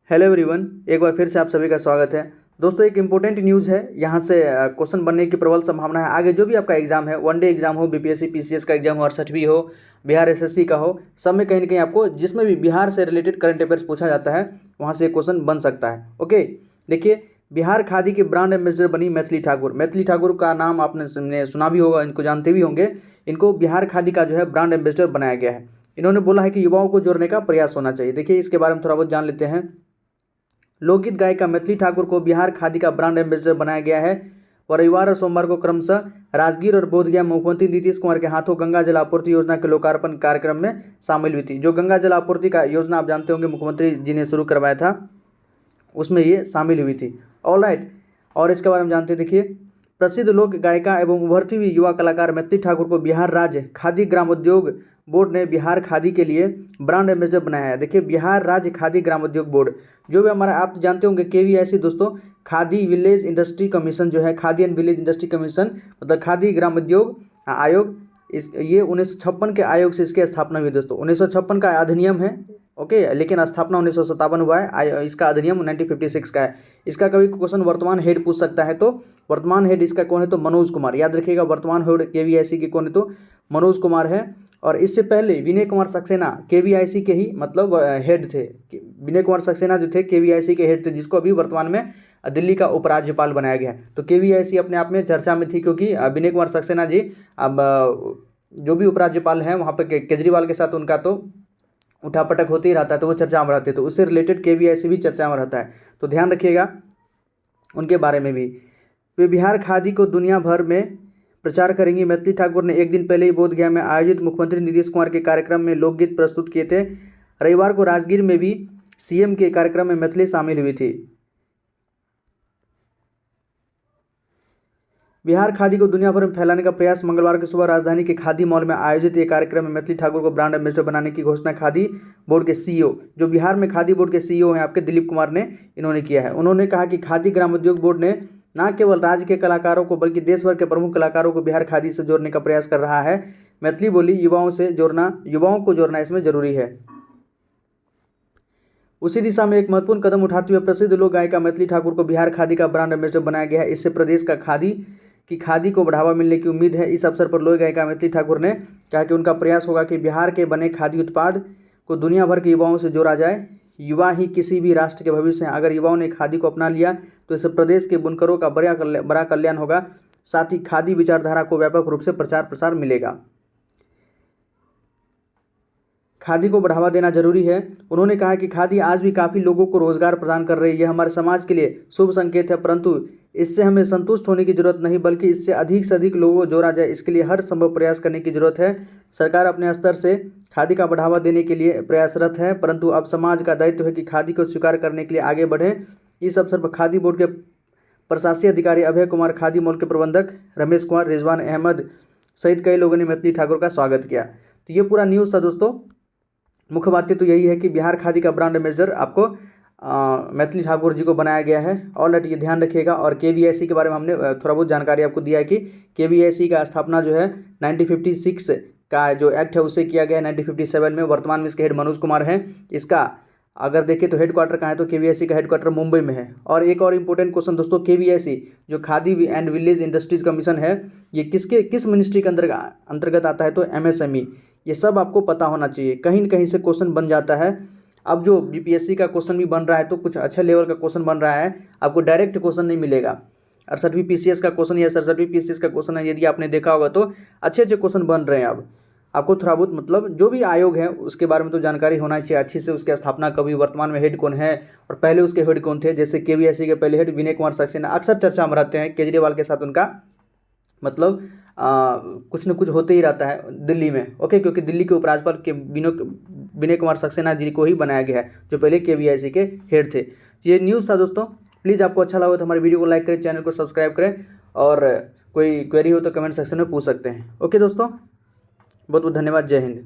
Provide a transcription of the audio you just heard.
Hello everyone, एक बार फिर से आप सभी का स्वागत है। दोस्तों, एक इम्पोर्टेंट न्यूज़ है। यहाँ से क्वेश्चन बनने की प्रबल संभावना है। आगे जो भी आपका एग्जाम है, वनडे एग्जाम हो, बीपीएससी पीसीएस का एग्जाम हो, 68वीं हो, बिहार एसएससी का हो, सब में कहीं ना कहीं आपको जिसमें भी बिहार से रिलेटेड करंट अफेयर्स पूछा जाता है, वहाँ से क्वेश्चन बन सकता है। ओके, देखिए, बिहार खादी की ब्रांड एम्बेसडर बनी मैथिली ठाकुर। मैथिली ठाकुर का नाम आपने सुना भी होगा, इनको जानते भी होंगे। इनको बिहार खादी का जो है ब्रांड एम्बेसडर बनाया गया है। इन्होंने बोला है कि युवाओं को जोड़ने का प्रयास होना चाहिए। देखिए, इसके बारे में थोड़ा बहुत जान लेते हैं। लोकगीत गायिका मैथिली ठाकुर को बिहार खादी का ब्रांड एम्बेसडर बनाया गया है। रविवार और सोमवार को क्रमशः राजगीर और बोधगया मुख्यमंत्री नीतीश कुमार के हाथों गंगा जल आपूर्ति योजना के लोकार्पण कार्यक्रम में शामिल हुई थी। जो गंगा जल आपूर्ति का योजना आप जानते होंगे, मुख्यमंत्री जी ने शुरू करवाया था, उसमें ये शामिल हुई थी। ऑलराइट, और इसके बारे में जानते हैं। देखिए, प्रसिद्ध लोक गायिका एवं उभरती हुई युवा कलाकार मैथिली ठाकुर को बिहार राज्य खादी ग्रामोद्योग बोर्ड ने बिहार खादी के लिए ब्रांड एम्बेसडर बनाया है। देखिए, बिहार राज्य खादी ग्रामोद्योग बोर्ड, जो भी हमारा, आप जानते होंगे केवीआईसी दोस्तों, खादी विलेज इंडस्ट्री कमीशन जो है, khadi and village industry commission मतलब खादी ग्रामोद्योग आयोग, ये 1956 के आयोग से इसकी स्थापना हुई दोस्तों। 1956 का अधिनियम है, ओके, लेकिन स्थापना 1957 हुआ है। इसका अधिनियम 1956 का है। इसका कभी क्वेश्चन वर्तमान हेड पूछ सकता है, तो वर्तमान हेड इसका कौन है, तो मनोज कुमार। याद रखिएगा, वर्तमान हेड केवीआईसी के कौन है, तो मनोज कुमार है। और इससे पहले विनय कुमार सक्सेना केवीआईसी के ही मतलब हेड थे। विनय कुमार सक्सेना जो थे केवीआईसी के हेड थे, जिसको अभी वर्तमान में दिल्ली का उपराज्यपाल बनाया गया है। तो केवीआईसी अपने आप में चर्चा में थी, क्योंकि विनय कुमार सक्सेना जी अब जो भी उपराज्यपाल हैं वहाँ पर केजरीवाल के साथ उनका तो उठापटक होते ही रहता है, तो वो चर्चा में रहते हैं। तो उससे रिलेटेड केवीआईसी भी चर्चा में रहता है, तो ध्यान रखिएगा उनके बारे में भी। वे बिहार खादी को दुनिया भर में प्रचार करेंगी। मैथिली ठाकुर ने एक दिन पहले ही बोधगया में आयोजित मुख्यमंत्री नीतीश कुमार के कार्यक्रम में लोकगीत प्रस्तुत किए थे। रविवार को राजगीर में भी सीएम के कार्यक्रम में मैथिली शामिल हुई थी। बिहार खादी को दुनिया भर में फैलाने का प्रयास। मंगलवार की सुबह राजधानी के खादी मॉल में आयोजित एक कार्यक्रम में मैथिली ठाकुर को ब्रांड एम्बेसडर बनाने की घोषणा खादी बोर्ड के सीईओ, जो बिहार में खादी बोर्ड के सीईओ हैं आपके दिलीप कुमार ने, इन्होंने किया है। उन्होंने कहा कि खादी ग्रामोद्योग बोर्ड ने न केवल राज्य के कलाकारों को बल्कि देश भर के प्रमुख कलाकारों को बिहार खादी से जोड़ने का प्रयास कर रहा है। मैथिली बोली, युवाओं को जोड़ना इसमें जरूरी है। उसी दिशा में एक महत्वपूर्ण कदम उठाते हुए प्रसिद्ध लोक गायिका मैथिली ठाकुर को बिहार खादी का ब्रांड एम्बेसडर बनाया गया है। इससे प्रदेश का खादी को बढ़ावा मिलने की उम्मीद है। इस अवसर पर लोक गायिका मैथिली ठाकुर ने कहा कि उनका प्रयास होगा कि बिहार के बने खादी उत्पाद को दुनिया भर के युवाओं से जोड़ा जाए। युवा ही किसी भी राष्ट्र के भविष्य हैं। अगर युवाओं ने खादी को अपना लिया तो इससे प्रदेश के बुनकरों का बड़ा कल्याण होगा। साथ ही खादी विचारधारा को व्यापक रूप से प्रचार प्रसार मिलेगा। खादी को बढ़ावा देना जरूरी है। उन्होंने कहा कि खादी आज भी काफ़ी लोगों को रोजगार प्रदान कर रही है। हमारे समाज के लिए शुभ संकेत है, परंतु इससे हमें संतुष्ट होने की जरूरत नहीं, बल्कि इससे अधिक से अधिक लोगों को जोड़ा जाए, इसके लिए हर संभव प्रयास करने की जरूरत है। सरकार अपने स्तर से खादी का बढ़ावा देने के लिए प्रयासरत है, परंतु अब समाज का दायित्व है कि खादी को स्वीकार करने के लिए आगे बढ़े। इस अवसर पर खादी बोर्ड के प्रशासकीय अधिकारी अभय कुमार, खादी मॉल के प्रबंधक रमेश कुमार, रिजवान अहमद सहित कई लोगों ने मैथिली ठाकुर का स्वागत किया। तो ये पूरा न्यूज़ था दोस्तों। मुख्य बातें तो यही है कि बिहार खादी का ब्रांड एम्बेसडर आपको मैथिली ठाकुर जी को बनाया गया है। ऑलराइट, ये ध्यान रखिएगा। और केवीआईसी के बारे में हमने थोड़ा बहुत जानकारी आपको दिया है कि केवीआईसी का स्थापना जो है 1956 का जो एक्ट है उससे किया गया है 1957 में। वर्तमान में इसके हेड मनोज कुमार हैं। इसका अगर देखें तो हेडक्वार्टर कहाँ है, तो केवीआईसी का हेडक्वार्टर मुंबई में है। और एक और इंपॉर्टेंट क्वेश्चन दोस्तों, केवीआईसी जो khadi and village industries commission है, ये किस मिनिस्ट्री के अंतर्गत आता है, तो एमएसएमई। ये सब आपको पता होना चाहिए, कहीं न कहीं से क्वेश्चन बन जाता है। अब जो बीपीएससी का क्वेश्चन भी बन रहा है, तो कुछ अच्छे लेवल का क्वेश्चन बन रहा है, आपको डायरेक्ट क्वेश्चन नहीं मिलेगा। 68वीं पीसीएस का क्वेश्चन या 67वीं पीसीएस का क्वेश्चन है, यदि आपने देखा होगा तो अच्छे क्वेश्चन बन रहे हैं। अब आपको थोड़ा बहुत मतलब जो भी आयोग है उसके बारे में तो जानकारी होना चाहिए अच्छी से। उसकी स्थापना कभी, वर्तमान में हेड कौन है, और पहले उसके हेड कौन थे। जैसे केवीआईसी के पहले हेड विनय कुमार सक्सेना अक्सर चर्चा में रहते हैं। केजरीवाल के साथ उनका मतलब कुछ न कुछ होते ही रहता है दिल्ली में, ओके, क्योंकि दिल्ली के उपराज्यपाल के विनय कुमार सक्सेना जी को ही बनाया गया है, जो पहले केवीआईसी के हेड थे। ये न्यूज़ था दोस्तों। प्लीज़ आपको अच्छा लगा तो हमारे वीडियो को लाइक करें, चैनल को सब्सक्राइब करें, और कोई क्वेरी हो तो कमेंट सेक्शन में पूछ सकते हैं। ओके दोस्तों, बहुत बहुत धन्यवाद। जय हिंद।